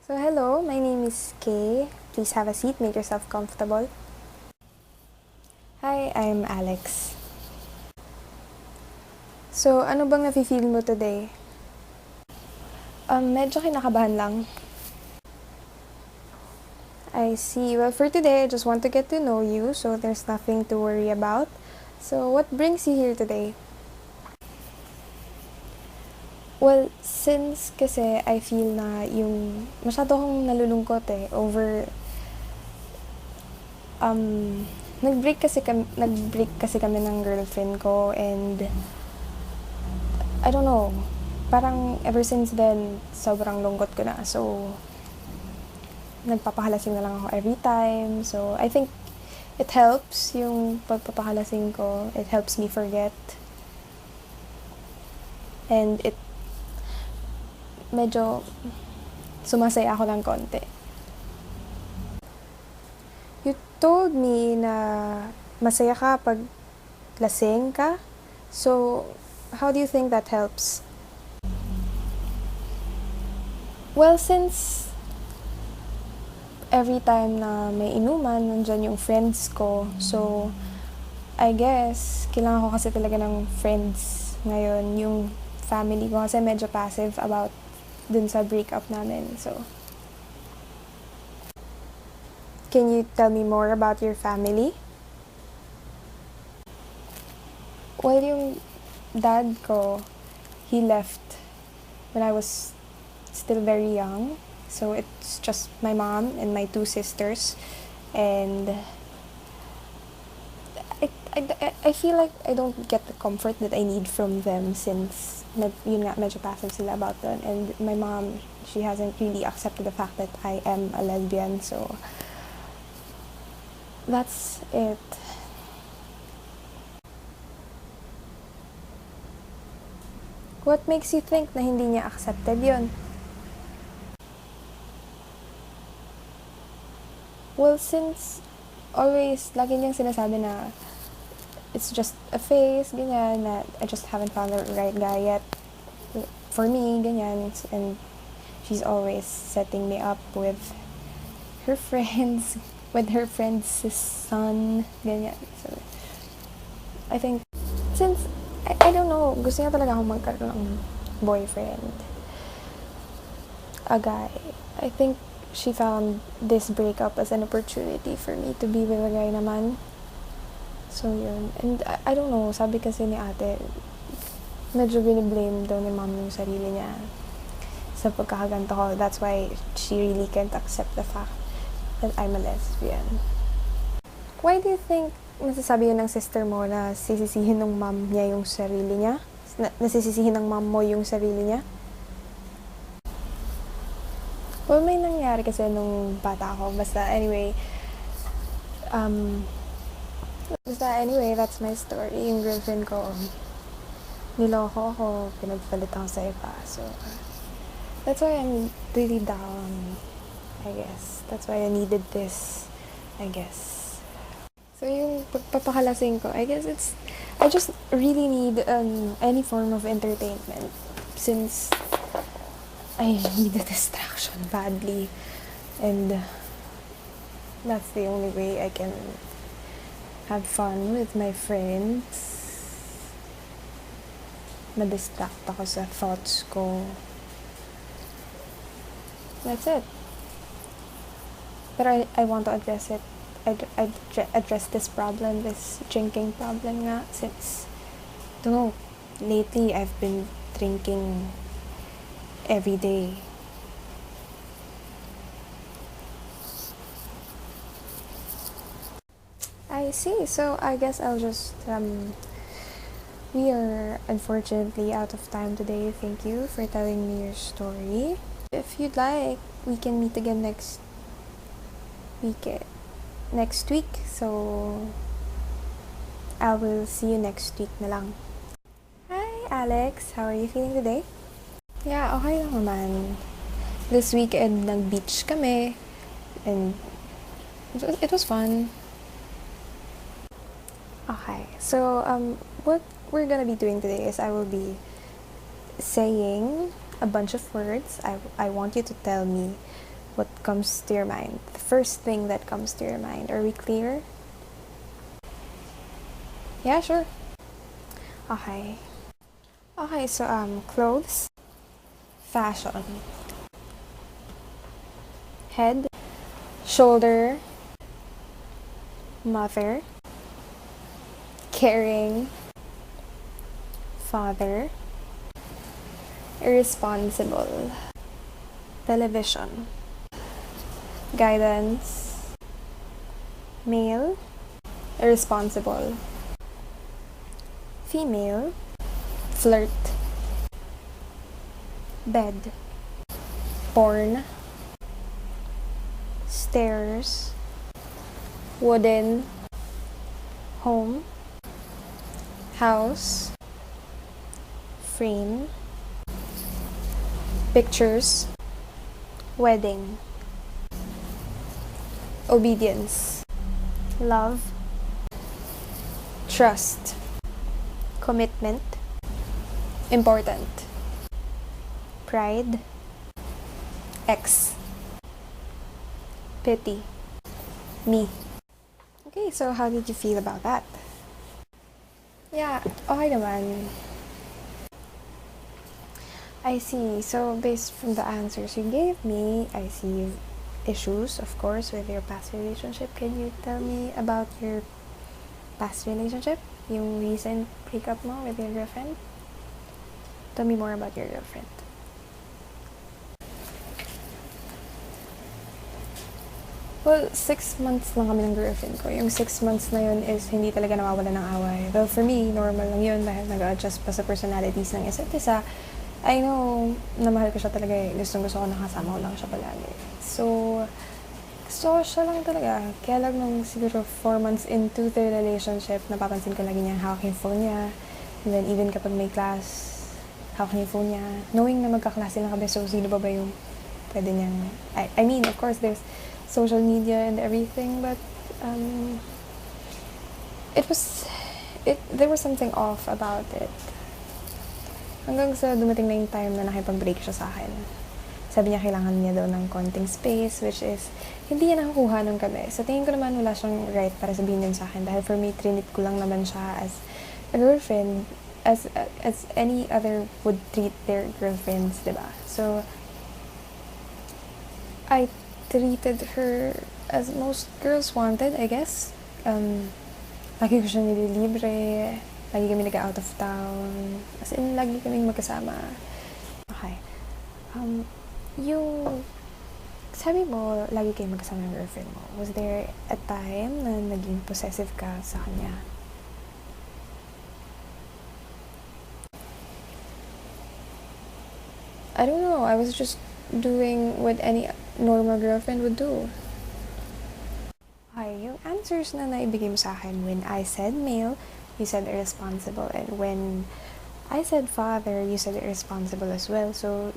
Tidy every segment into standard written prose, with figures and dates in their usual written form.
So hello, my name is Kay. Please have a seat, make yourself comfortable. Hi, I'm Alex. So, ano bang nafe-feel mo today? Medyo kinakabahan lang. I see. Well, for today, I just want to get to know you, so there's nothing to worry about. So, what brings you here today? Well, since kasi I feel na yung masyado akong nalulungkot over nag-break kasi kami ng girlfriend ko, and I don't know, parang ever since then sobrang lungkot ko na. So nagpapahalasing na lang ako every time. So I think it helps yung pagpapahalasing ko. It helps me forget. And it medyo sumasaya ako ng konti. You told me na masaya ka pag lasing ka. So, how do you think that helps? Well, since every time na may inuman, nandyan yung friends ko. So, I guess, kailangan ko kasi talaga ng friends ngayon. Yung family ko kasi medyo passive about dun sa breakup namin. So, can you tell me more about your family? Well, yung dad ko, he left when I was still very young. So it's just my mom and my two sisters. And I feel like I don't get the comfort that I need from them since yun nga, medyo passive sila about that. And my mom, she hasn't really accepted the fact that I am a lesbian. So that's it. What makes you think na hindi niya accepted yun? Well, since always, lagi niyang sinasabi na it's just a phase, ganyan, na I just haven't found the right guy yet for me, ganyan. And she's always setting me up with her friends, with her friend's son, ganyan. So, I think, since, I don't know, gusto niya talaga akong magkaroon ng boyfriend. A guy. I think she found this breakup as an opportunity for me to be with a guy naman. So, yun. And I don't know, sabi kasi ni ate, medyo biniblame daw ni mom yung sarili niya sa pagkakaganto ko. That's why she really can't accept the fact that I'm a lesbian. Why do you think nasasabi yun ng sister mo na sisisihin ng mom niya yung sarili niya? Nasisisihin ng mom mo yung sarili niya? Well, may nangyari kasi nung bata ako. Basta anyway, that's my story. Yung girlfriend ko, niloko ako, pinagpalit ako sa iba. So, that's why I'm really down, I guess. That's why I needed this, I guess. So, yung pagpapakalasing ko, I guess I just really need any form of entertainment since I need a distraction badly, and that's the only way I can have fun with my friends. Ma-distract ako sa thoughts ko. That's it. But I want to address it. I address this problem, this drinking problem nga, since, don't know, lately I've been drinking every day. I see. So I guess I'll just we are unfortunately out of time today. Thank you for telling me your story. If you'd like, we can meet again next week. So I will see you next week na lang. Hi Alex, how are you feeling today? Yeah, okay lang naman. This weekend, nag-beach kami. And it was fun. Okay, so what we're gonna be doing today is I will be saying a bunch of words. I want you to tell me what comes to your mind. The first thing that comes to your mind. Are we clear? Yeah, sure. Okay. Okay, so clothes, fashion, head, shoulder, mother, caring, father, irresponsible, television, guidance, male, irresponsible, female, flirt, bed, porn, stairs, wooden, home, house, frame, pictures, wedding, obedience, love, trust, commitment, important, pride, ex, pity, me. Okay, so how did you feel about that? Yeah, okay naman. I see. So based from the answers you gave me, I see issues, of course, with your past relationship. Can you tell me about your past relationship? Yung recent breakup mo with your girlfriend? Tell me more about your girlfriend. Well, 6 months lang kami ng girlfriend ko. Yung 6 months na yun is hindi talaga nawawala ng away. Well, for me, normal lang yun dahil nag-adjust pa sa personalities ng isa't isa. I know na mahal ko siya talaga eh. Gusto ko nakasama ko lang siya palagi. So, gusto ko siya lang talaga. Kaya lang nung siguro 4 months into the relationship, napapansin ko lagi niya hawak yung phone niya. And then even kapag may class, hawak niya yung phone niya. Knowing na magkaklase lang kami, so sino ba yung pwede niyang... I mean, of course, there's social media and everything, but there was something off about it. Hanggang sa dumating na yung time na nakipag-break siya sa akin. Sabi niya kailangan niya daw ng konting space, which is hindi niya nakukuha nung kami. Sa tingin ko naman wala siyang right para sabihin yun sa akin dahil for me, trinit ko lang naman siya as a girlfriend, as any other would treat their girlfriends, diba? So, I treated her as most girls wanted, I guess. Lagi ko siya nililibre, lagi kami nag-out of town, as in, lagi kaming magkasama. Okay. Yung, sabi mo, lagi kayo magkasama ng girlfriend mo. Was there a time na naging possessive ka sa kanya? I don't know, I was just doing what any normal girlfriend would do. Okay, yung answers na naibigay mo sa akin, when I said male, you said irresponsible, and when I said father, you said irresponsible as well. So,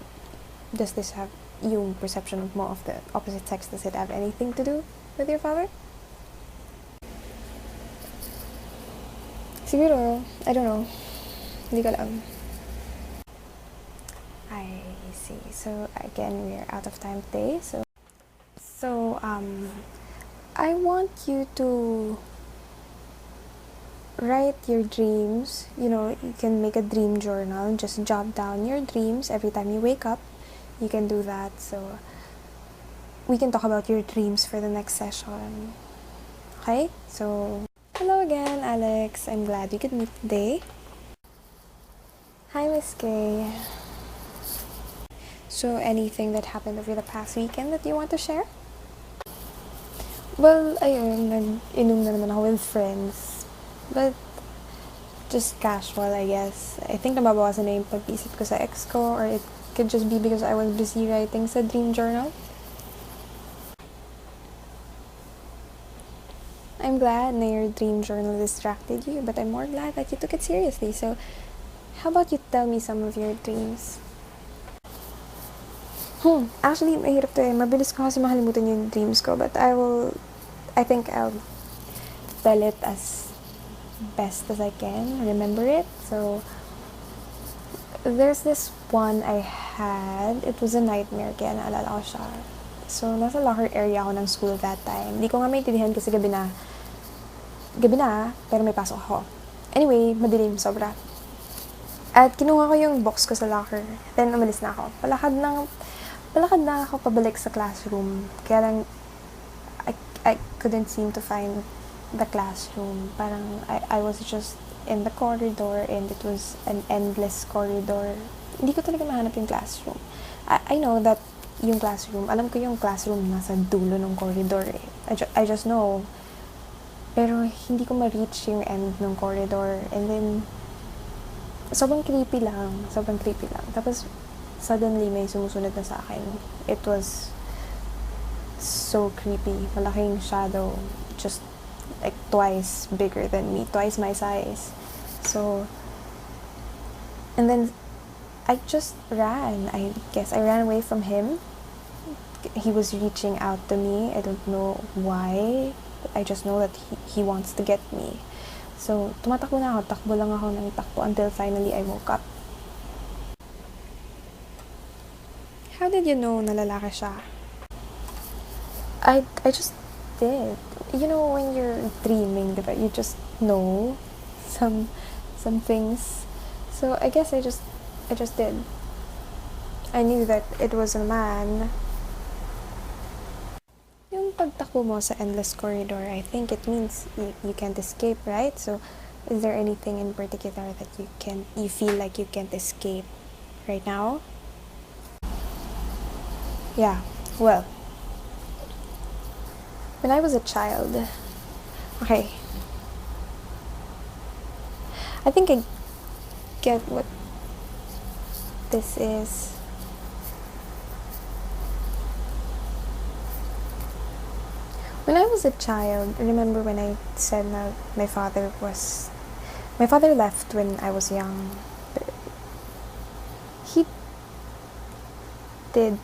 does this have yung perception mo of the opposite sex, does it have anything to do with your father? Siguro, I don't know. Hindi ko alam. I see. So, again, we're out of time today. So, I want you to write your dreams. You know, you can make a dream journal. Just jot down your dreams every time you wake up. You can do that. So, we can talk about your dreams for the next session. Okay? So, hello again, Alex. I'm glad we could meet today. Hi, Miss Kay. So, anything that happened over the past weekend that you want to share? Well, ayun, nag-inom na naman ako with friends. But, just casual, I guess. I think nababawasan na yung pag-isip ko sa ex ko, or it could just be because I was busy writing sa dream journal. I'm glad na your dream journal distracted you, but I'm more glad that you took it seriously. So, how about you tell me some of your dreams? Actually, mahirap to eh. Mabilis ko kasi makalimutan yung dreams ko, but I think I'll tell it as best as I can, remember it. So, there's this one I had. It was a nightmare, kaya naalala ko siya. So, nasa locker area ako ng school that time. Hindi ko nga maintindihan kasi gabi na, pero may pasok ako. Anyway, madilim sobra. At kinuha ko yung box ko sa locker. Then, umalis na ako. Palakad na ako pabalik sa classroom. Kaya lang, I couldn't seem to find the classroom. Parang, I was just in the corridor and it was an endless corridor. Hindi ko talaga mahanap yung classroom. I know that yung classroom, alam ko yung classroom nasa dulo ng corridor eh. I just know. Pero hindi ko ma-reach yung end ng corridor. And then, sobrang creepy lang. Tapos, suddenly, may sumusunod na sa akin. It was so creepy. Malaking shadow. Just, like, twice bigger than me. Twice my size. So, and then, I just ran. I guess I ran away from him. He was reaching out to me. I don't know why. I just know that he wants to get me. So, tumatakbo na ako. Takbo lang ako ng takbo until finally I woke up. How did you know na lalaki siya? I just did. You know, when you're dreaming, diba? You just know some things. So, I guess I just did. I knew that it was a man. Yung pagtakbo mo sa endless corridor, I think it means you can't escape, right? So, is there anything in particular that you feel like you can't escape right now? Yeah, well, when I was a child, okay, I think I get what this is. When I was a child, I remember when I said that my father left when I was young. He didn't.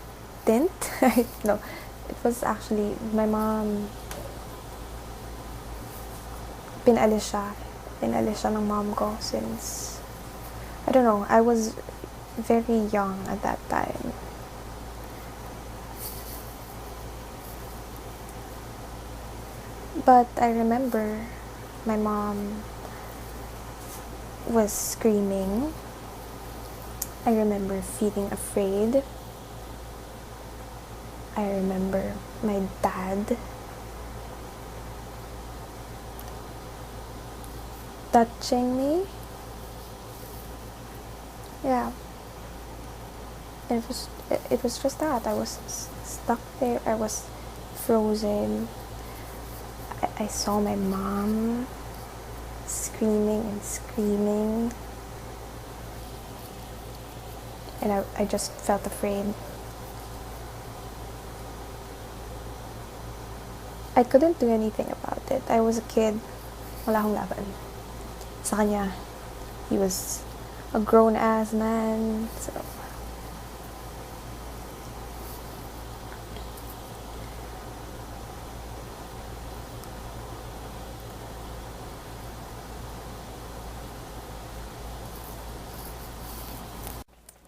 No, it was actually my mom. Pinalis siya ng mom ko since, I don't know, I was very young at that time. But I remember my mom was screaming. I remember feeling afraid. I remember my dad touching me. Yeah. It was just that. I was stuck there. I was frozen. I saw my mom screaming and screaming. And I just felt afraid. I couldn't do anything about it. I was a kid. Wala akong laban. Sa kanya, he was a grown-ass man. So,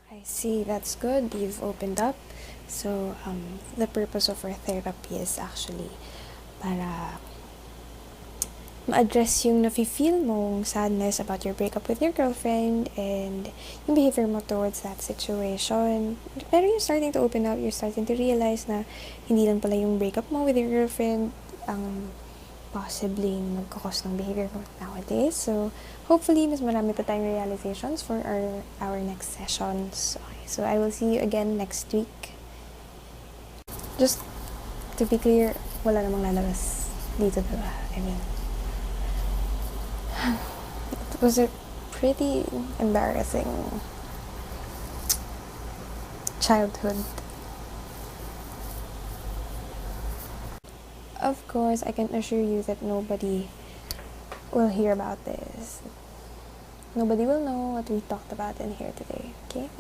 I see, that's good. You've opened up. So, the purpose of our therapy is actually para ma-address yung nafe-feel mong sadness about your breakup with your girlfriend and yung behavior mo towards that situation. Pero you're starting to open up, you're starting to realize na hindi lang pala yung breakup mo with your girlfriend ang possibly nagkakos ng behavior mo nowadays. So, hopefully, mas marami pa tayong realizations for our next sessions. Okay, so, I will see you again next week. Just to be clear, wala namang lalabas dito, diba? I mean, it was a pretty embarrassing childhood. Of course, I can assure you that nobody will hear about this. Nobody will know what we talked about in here today, okay?